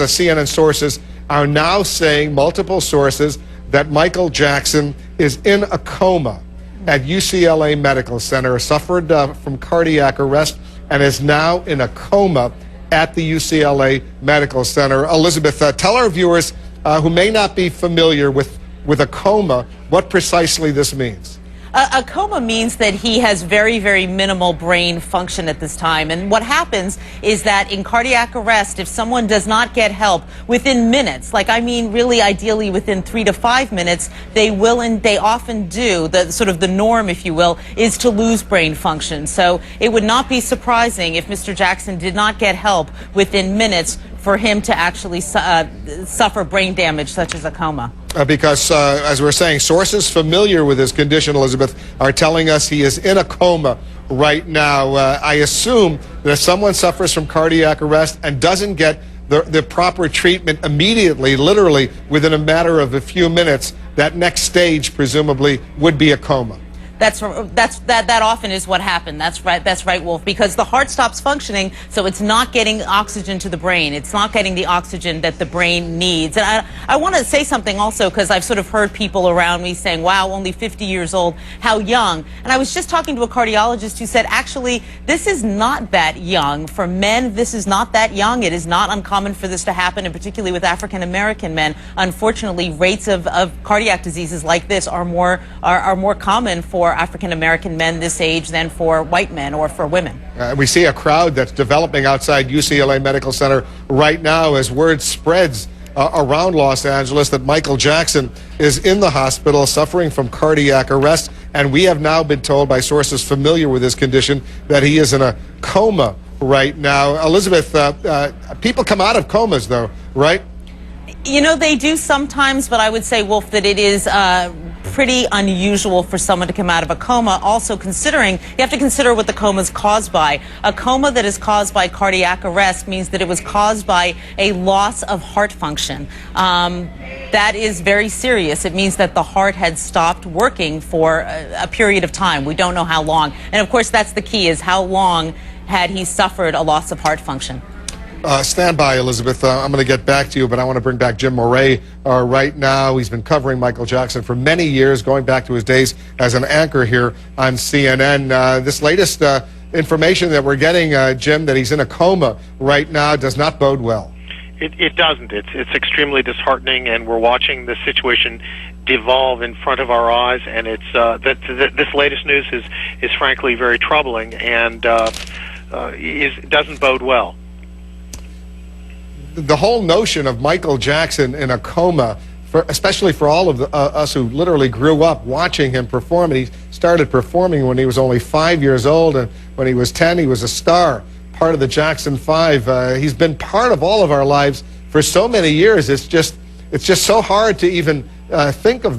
CNN sources are now saying, multiple sources, that Michael Jackson is in a coma at UCLA Medical Center, suffered from cardiac arrest, and is now in a coma at the UCLA Medical Center. Elizabeth, tell our viewers who may not be familiar with a coma what precisely this means. A coma means that he has very, very minimal brain function at this time. And what happens is that in cardiac arrest, if someone does not get help within minutes, like I mean really ideally within 3 to 5 minutes, they will, and they often do, the sort of the norm, if you will, is to lose brain function. So it would not be surprising if Mr. Jackson did not get help within minutes for him to actually suffer brain damage such as a coma. Because, as we're saying, sources familiar with his condition, Elizabeth, are telling us he is in a coma right now. I assume that if someone suffers from cardiac arrest and doesn't get the proper treatment immediately, literally within a matter of a few minutes, that next stage presumably would be a coma. That often is what happened. That's right, Wolf, because the heart stops functioning, so it's not getting oxygen to the brain. It's not getting the oxygen that the brain needs. And I want to say something also, because I've sort of heard people around me saying, wow, only 50 years old, how young. And I was just talking to a cardiologist who said, actually, this is not that young. For men, this is not that young. It is not uncommon for this to happen, and particularly with African-American men. Unfortunately, rates of cardiac diseases like this are more common for African-American men this age than for white men or for women. We see a crowd that's developing outside UCLA Medical Center right now as word spreads around Los Angeles that Michael Jackson is in the hospital suffering from cardiac arrest, and we have now been told by sources familiar with his condition that he is in a coma right now. Elizabeth, people come out of comas though, right? You know, they do sometimes, but I would say, Wolf, that it is pretty unusual for someone to come out of a coma. Also considering, you have to consider what the coma is caused by. A coma that is caused by cardiac arrest means that it was caused by a loss of heart function. That is very serious. It means that the heart had stopped working for a period of time. We don't know how long. And of course, that's the key, is how long had he suffered a loss of heart function. Stand by, Elizabeth. I'm going to get back to you, but I want to bring back Jim Moret right now. He's been covering Michael Jackson for many years, going back to his days as an anchor here on CNN. This latest information that we're getting, Jim, that he's in a coma right now does not bode well. It doesn't. It's extremely disheartening, and we're watching this situation devolve in front of our eyes, and this latest news is frankly very troubling and doesn't bode well. The whole notion of Michael Jackson in a coma, especially for all of us who literally grew up watching him perform, and he started performing when he was only 5 years old, and when he was 10, he was a star, part of the Jackson 5. He's been part of all of our lives for so many years. It's just so hard to even think of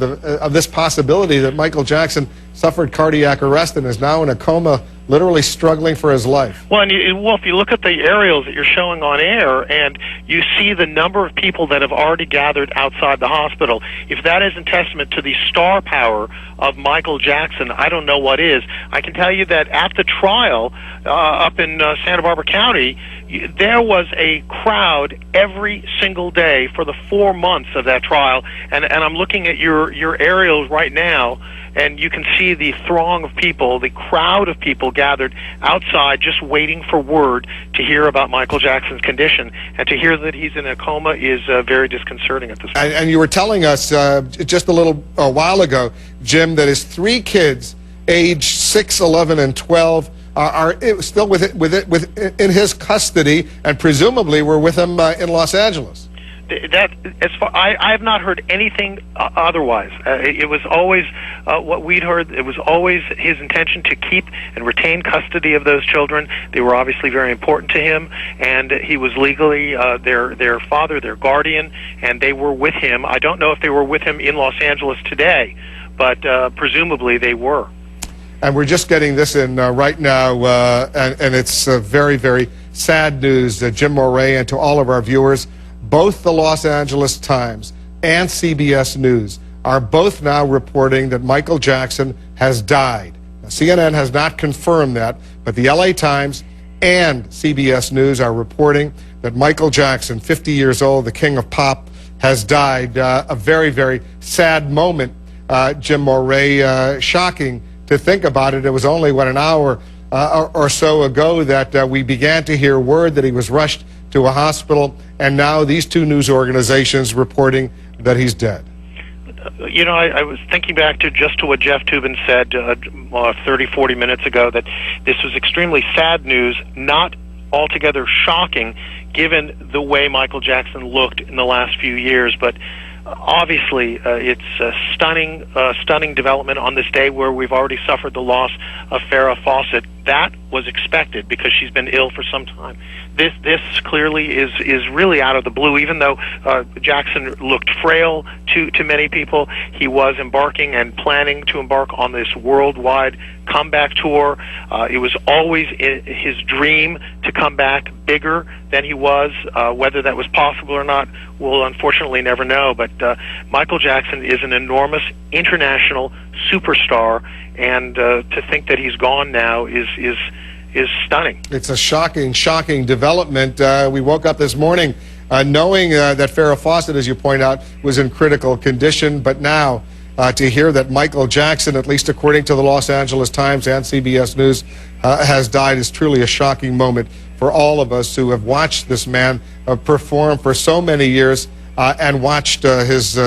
this possibility that Michael Jackson suffered cardiac arrest and is now in a coma, literally struggling for his life. Well, if you look at the aerials that you're showing on air, and you see the number of people that have already gathered outside the hospital, if that isn't testament to the star power of Michael Jackson, I don't know what is. I can tell you that at the trial up in Santa Barbara County, there was a crowd every single day for the 4 months of that trial, and I'm looking at your aerials right now, and you can see the throng of people, the crowd of people gathered outside just waiting for word to hear about Michael Jackson's condition. And to hear that he's in a coma is very disconcerting at this point. And you were telling us just a while ago, Jim, that his 3 kids, aged 6, 11, and 12, are still in his custody, and presumably were with him in Los Angeles. I have not heard anything otherwise. It was always what we'd heard. It was always his intention to keep and retain custody of those children. They were obviously very important to him, and he was legally their father, their guardian, and they were with him. I don't know if they were with him in Los Angeles today, but presumably they were. And we're just getting this in right now, and it's very, very sad news. Jim Moret, and to all of our viewers, both the Los Angeles Times and CBS News are both now reporting that Michael Jackson has died. Now, CNN has not confirmed that, but the LA Times and CBS News are reporting that Michael Jackson, 50 years old, the king of pop, has died. A very, very sad moment, Jim Moray. Shocking to think about it. It was only, an hour or so ago that we began to hear word that he was rushed to a hospital, and now these two news organizations reporting that he's dead. You know, I was thinking back to what Jeff Toobin said 30, 40 minutes ago, that this was extremely sad news, not altogether shocking given the way Michael Jackson looked in the last few years, but obviously it's a stunning development on this day where we've already suffered the loss of Farrah Fawcett. That was expected because she's been ill for some time. This clearly is really out of the blue. Even though Jackson looked frail to many people, he was embarking and planning to embark on this worldwide comeback tour. It was always his dream to come back bigger than he was. Whether that was possible or not, we'll unfortunately never know. But Michael Jackson is an enormous international superstar, and to think that he's gone now is stunning. It's a shocking development. We woke up this morning knowing that Farrah Fawcett, as you point out, was in critical condition, but now to hear that Michael Jackson, at least according to the Los Angeles Times and CBS News, has died is truly a shocking moment for all of us who have watched this man perform for so many years and watched his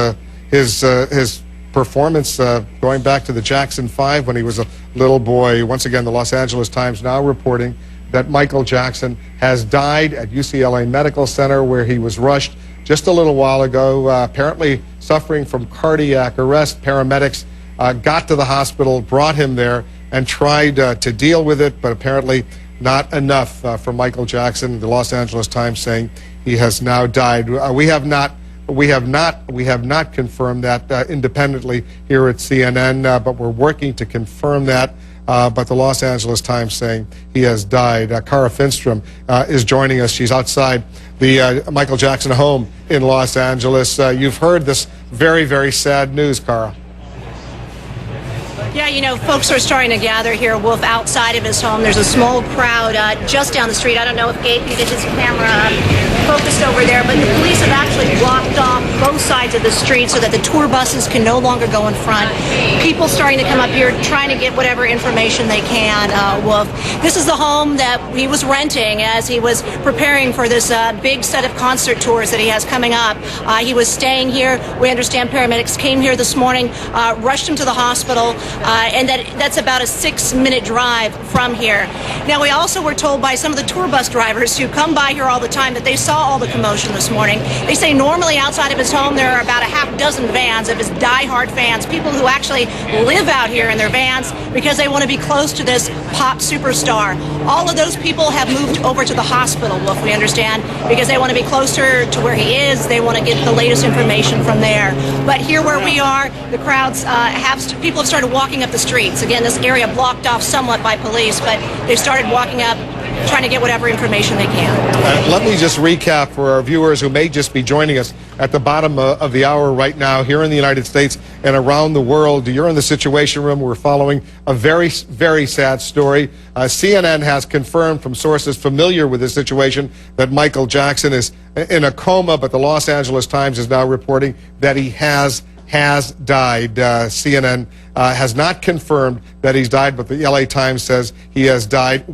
performance going back to the Jackson 5 when he was a little boy. Once again, the Los Angeles Times now reporting that Michael Jackson has died at UCLA Medical Center, where he was rushed just a little while ago, apparently suffering from cardiac arrest. Paramedics got to the hospital, brought him there, and tried to deal with it, but apparently not enough for Michael Jackson. The Los Angeles Times saying he has now died. We have not confirmed that independently here at CNN, but we're working to confirm that. But the Los Angeles Times saying he has died. Cara Finstrom is joining us. She's outside the Michael Jackson home in Los Angeles. You've heard this very, very sad news, Cara. Yeah, you know, folks are starting to gather here, Wolf, outside of his home. There's a small crowd just down the street. I don't know if Gabe can get his camera focused over there, but the police have actually blocked off both sides of the street so that the tour buses can no longer go in front. People starting to come up here trying to get whatever information they can, Wolf. This is the home that he was renting as he was preparing for this big set of concert tours that he has coming up. He was staying here. We understand paramedics came here this morning, rushed him to the hospital, and that's about a 6-minute drive from here. Now, we also were told by some of the tour bus drivers who come by here all the time that they saw all the commotion this morning. They say normally outside of his home there are about a half dozen vans of his diehard fans, people who actually live out here in their vans because they want to be close to this pop superstar. All of those people have moved over to the hospital, Wolf, we understand, because they want to be closer to where he is. They want to get the latest information from there. But here where we are, the crowds people have started walking up the streets. Again, this area blocked off somewhat by police, but they've started walking up, trying to get whatever information they can. Let me just recap for our viewers who may just be joining us at the bottom of the hour right now here in the United States and around the world. You're in the Situation Room. We're following a very, very sad story. CNN has confirmed from sources familiar with the situation that Michael Jackson is in a coma, but the Los Angeles Times is now reporting that he has died. CNN has not confirmed that he's died, but the LA Times says he has died.